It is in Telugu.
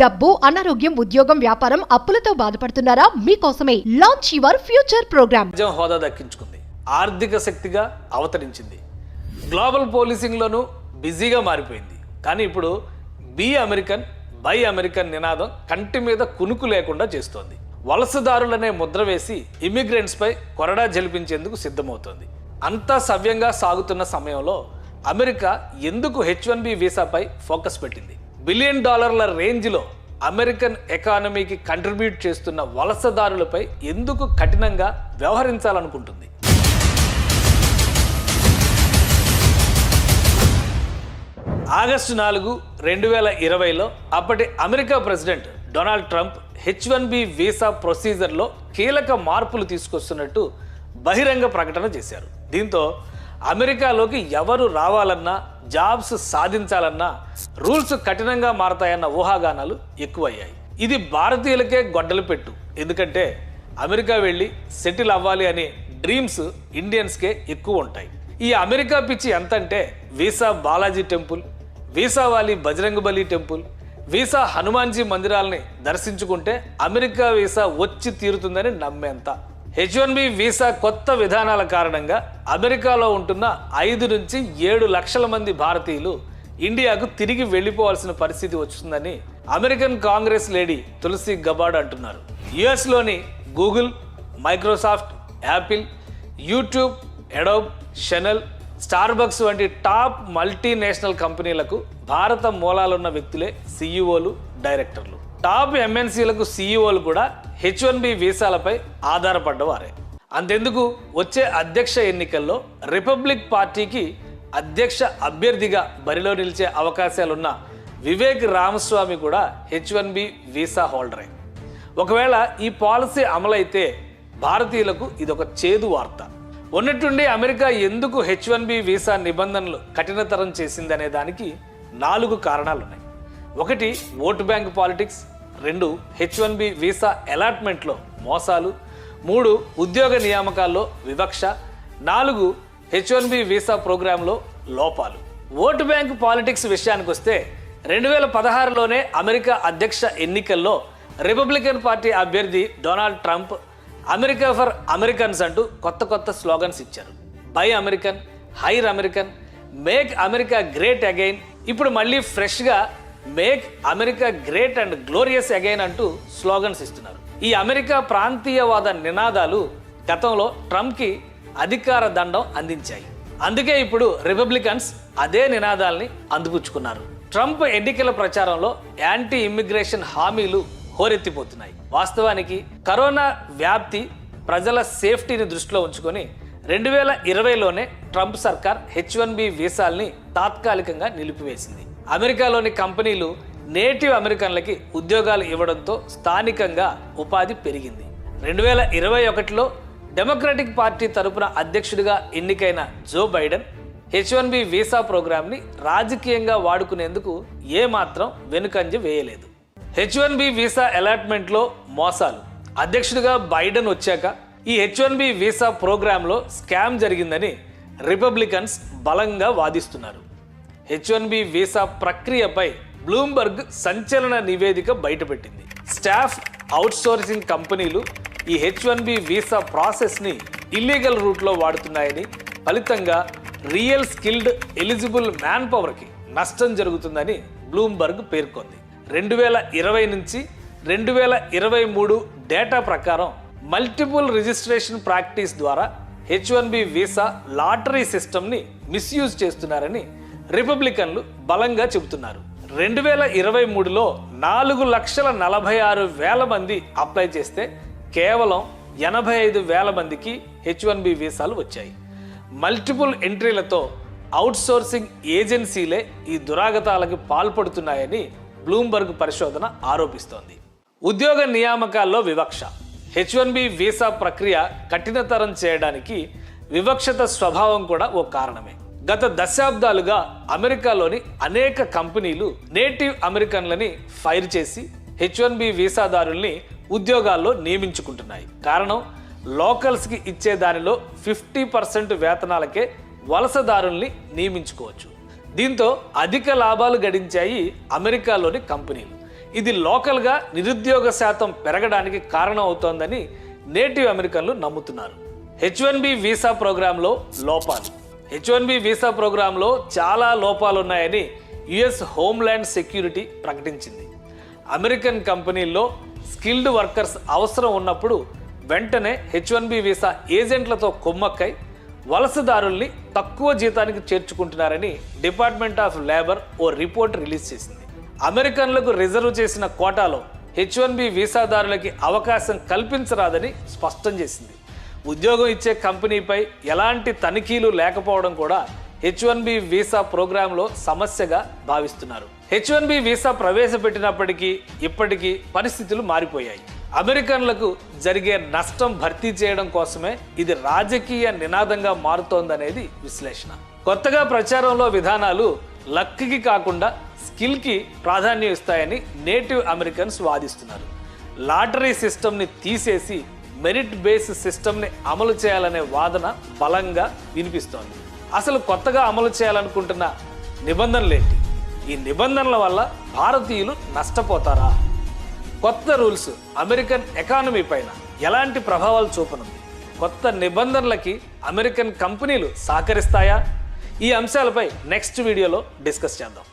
డబ్బు, అనారోగ్యం, ఉద్యోగం, వ్యాపారం, అప్పులతో బాధపడుతున్నారా? మీకోసమే లాంచ్ యువర్ ఫ్యూచర్ ప్రోగ్రామ్. హోదా దక్కించుకుంది, ఆర్థిక శక్తిగా అవతరించింది, గ్లోబల్ పోలీసింగ్లోనూ బిజీగా మారిపోయింది. కానీ ఇప్పుడు బీ అమెరికన్, బై అమెరికన్ నినాదం కంటి మీద కునుకు లేకుండా చేస్తోంది. వలసదారులనే ముద్ర వేసి ఇమిగ్రెంట్స్పై కొరడా జలిపించేందుకు సిద్ధమవుతోంది. అంతా సవ్యంగా సాగుతున్న సమయంలో అమెరికా ఎందుకు H1B వీసాపై ఫోకస్ పెట్టింది? $1 బిలియన్ రేంజ్లో అమెరికన్ ఎకానమీకి కంట్రిబ్యూట్ చేస్తున్న వలసదారులపై ఎందుకు కఠినంగా వ్యవహరించాలనుకుంటుంది? ఆగస్టు 4, 2020లో అప్పటి America president Donald Trump H1B visa ప్రొసీజర్లో కీలక మార్పులు తీసుకొస్తున్నట్టు బహిరంగ ప్రకటన చేశారు. దీంతో అమెరికాలోకి ఎవరు రావాలన్నా, జాబ్స్ సాధించాలన్నా రూల్స్ కఠినంగా మారతాయన్న ఊహాగానాలు ఎక్కువయ్యాయి. ఇది భారతీయులకే గొడ్డలు పెట్టు. ఎందుకంటే అమెరికా వెళ్ళి సెటిల్ అవ్వాలి అనే డ్రీమ్స్ ఇండియన్స్కే ఎక్కువ ఉంటాయి. ఈ అమెరికా పిచ్చి ఎంతంటే వీసా బాలాజీ టెంపుల్, వీసా వాలి బజరంగబలి టెంపుల్, వీసా హనుమాన్జీ మందిరాలని దర్శించుకుంటే అమెరికా వీసా వచ్చి తీరుతుందని నమ్మేంత. H1B వీసా కొత్త విధానాల కారణంగా అమెరికాలో ఉంటున్న 5 నుంచి 7 లక్షల మంది భారతీయులు ఇండియాకు తిరిగి వెళ్ళిపోవాల్సిన పరిస్థితి వస్తుందని American congress lady Tulsi Gabbard అంటున్నారు. యుఎస్లోని Google, Microsoft, Apple, YouTube, Adobe, Chanel, Starbucks వంటి టాప్ మల్టీనేషనల్ కంపెనీలకు భారత మూలాలున్న వ్యక్తులే సీఈఓలు, డైరెక్టర్లు. టాప్ ఎంఎన్సీలకు సీఈఓలు కూడా H1B వీసాలపై ఆధారపడ్డవారే. అంతెందుకు, వచ్చే అధ్యక్ష ఎన్నికల్లో రిపబ్లిక్ పార్టీకి అధ్యక్ష అభ్యర్థిగా బరిలో నిలిచే అవకాశాలున్న వివేక్ రామస్వామి కూడా H1B వీసా హోల్డరే. ఒకవేళ ఈ పాలసీ అమలైతే భారతీయులకు ఇదొక చేదు వార్త. ఉన్నట్టుండి అమెరికా ఎందుకు H1B వీసా నిబంధనలు కఠినతరం చేసిందనే దానికి 4 కారణాలున్నాయి. 1, vote bank politics. 2, H1B visa అలాట్మెంట్లో మోసాలు. 3, ఉద్యోగ నియామకాల్లో వివక్ష. 4, H1B వీసా ప్రోగ్రాంలో లోపాలు. ఓటు బ్యాంక్ పాలిటిక్స్ విషయానికి వస్తే 2016లోనే అమెరికా అధ్యక్ష ఎన్నికల్లో రిపబ్లికన్ పార్టీ అభ్యర్థి Donald Trump America for Americans అంటూ కొత్త స్లోగన్స్ ఇచ్చారు. Buy American, hire American, make America great again. ఇప్పుడు మళ్ళీ ఫ్రెష్గా make America great and glorious again అంటూ స్లోగన్స్ ఇస్తున్నారు. ఈ అమెరికా ప్రాంతీయవాద నినాదాలు గతంలో ట్రంప్కి అధికార దండం అందించాయి. అందుకే ఇప్పుడు రిపబ్లికన్స్ అదే నినాదాల్ని అందిపుచ్చుకున్నారు. ట్రంప్ ఎన్నికల ప్రచారంలో యాంటీ ఇమ్మిగ్రేషన్ హామీలు హోరెత్తిపోతున్నాయి. వాస్తవానికి కరోనా వ్యాప్తి, ప్రజల సేఫ్టీని దృష్టిలో ఉంచుకొని 2020లోనే ట్రంప్ సర్కార్ H1B వీసాల్ని తాత్కాలికంగా నిలిపివేసింది. అమెరికాలోని కంపెనీలు నేటివ్ అమెరికన్లకి ఉద్యోగాలు ఇవ్వడంతో స్థానికంగా ఉపాధి పెరిగింది. 2021లో డెమోక్రటిక్ పార్టీ తరపున అధ్యక్షుడిగా ఎన్నికైన జో బైడెన్ H1B వీసా ప్రోగ్రాంని రాజకీయంగా వాడుకునేందుకు ఏమాత్రం వెనుకంజ వేయలేదు. H1B వీసా అలాట్మెంట్లో మోసాలు. అధ్యక్షుడిగా బైడెన్ వచ్చాక ఈ H1B వీసా ప్రోగ్రాంలో స్కామ్ జరిగిందని రిపబ్లికన్స్ బలంగా వాదిస్తున్నారు. H1B వీసా ప్రక్రియపై బ్లూంబర్గ్ సంచలన నివేదిక బయటపెట్టింది. స్టాఫ్ అవుట్సోర్సింగ్ కంపెనీలు ఈ H1B వీసా ప్రాసెస్ని ఇల్లీగల్ రూట్లో వాడుతున్నాయని, ఫలితంగా రియల్ స్కిల్డ్ ఎలిజిబుల్ మ్యాన్ పవర్కి నష్టం జరుగుతుందని బ్లూంబర్గ్ పేర్కొంది. 2020 నుంచి 2023 డేటా ప్రకారం మల్టిపుల్ రిజిస్ట్రేషన్ ప్రాక్టీస్ ద్వారా H1B వీసా లాటరీ సిస్టమ్ని మిస్యూజ్ చేస్తున్నారని రిపబ్లికన్లు బలంగా చెబుతున్నారు. 2023లో 4,46,000 మంది అప్లై చేస్తే కేవలం 85,000 మందికి H1B వీసాలు వచ్చాయి. మల్టిపుల్ ఎంట్రీలతో అవుట్సోర్సింగ్ ఏజెన్సీలే ఈ దురాగతాలకు పాల్పడుతున్నాయని బ్లూంబర్గ్ పరిశోధన ఆరోపిస్తోంది. ఉద్యోగ నియామకాల్లో వివక్ష. H1B వీసా ప్రక్రియ కఠినతరం చేయడానికి వివక్షత స్వభావం కూడా ఓ కారణమే. గత దశాబ్దాలుగా అమెరికాలోని అనేక కంపెనీలు నేటివ్ అమెరికన్లని ఫైర్ చేసి H1B వీసాదారుల్ని ఉద్యోగాల్లో నియమించుకుంటున్నాయి. కారణం, లోకల్స్కి ఇచ్చే దానిలో 50% వేతనాలకే వలసదారుల్ని నియమించుకోవచ్చు. దీంతో అధిక లాభాలు గడించాయి అమెరికాలోని కంపెనీలు. ఇది లోకల్గా నిరుద్యోగ శాతం పెరగడానికి కారణం అవుతోందని నేటివ్ అమెరికన్లు నమ్ముతున్నారు. H1B వీసా ప్రోగ్రాంలో లోపాలు. H1B వీసా ప్రోగ్రాంలో చాలా లోపాలు ఉన్నాయని యుఎస్ హోమ్ల్యాండ్ సెక్యూరిటీ ప్రకటించింది. అమెరికన్ కంపెనీల్లో స్కిల్డ్ వర్కర్స్ అవసరం ఉన్నప్పుడు వెంటనే H1B వీసా ఏజెంట్లతో కుమ్మక్కై వలసదారుల్ని తక్కువ జీతానికి చేర్చుకుంటున్నారని డిపార్ట్మెంట్ ఆఫ్ లేబర్ ఓ రిపోర్ట్ రిలీజ్ చేసింది. అమెరికన్లకు రిజర్వ్ చేసిన కోటాలో H1B వీసాదారులకి అవకాశం కల్పించరాదని స్పష్టం చేసింది. ఉద్యోగం ఇచ్చే కంపెనీపై ఎలాంటి తనిఖీలు లేకపోవడం కూడా H1B వీసా ప్రోగ్రాంలో సమస్యగా భావిస్తున్నారు. H1B వీసా ప్రవేశపెట్టినప్పటికీ ఇప్పటికీ పరిస్థితులు మారిపోయాయి. అమెరికన్లకు జరిగే నష్టం భర్తీ చేయడం కోసమే ఇది రాజకీయ నినాదంగా మారుతోందనేది విశ్లేషణ. కొత్తగా ప్రచారంలో విధానాలు లక్కి కాకుండా స్కిల్కి ప్రాధాన్యం ఇస్తాయని నేటివ్ అమెరికన్స్ వాదిస్తున్నారు. లాటరీ సిస్టమ్ని తీసేసి మెరిట్ బేస్ సిస్టమ్ని అమలు చేయాలనే వాదన బలంగా వినిపిస్తోంది. అసలు కొత్తగా అమలు చేయాలనుకుంటున్న నిబంధనలేంటి? ఈ నిబంధనల వల్ల భారతీయులు నష్టపోతారా? కొత్త రూల్స్ అమెరికన్ ఎకానమీ పైన ఎలాంటి ప్రభావాలు చూపనుంది? కొత్త నిబంధనలకి అమెరికన్ కంపెనీలు సహకరిస్తాయా? ఈ అంశాలపై నెక్స్ట్ వీడియోలో డిస్కస్ చేద్దాం.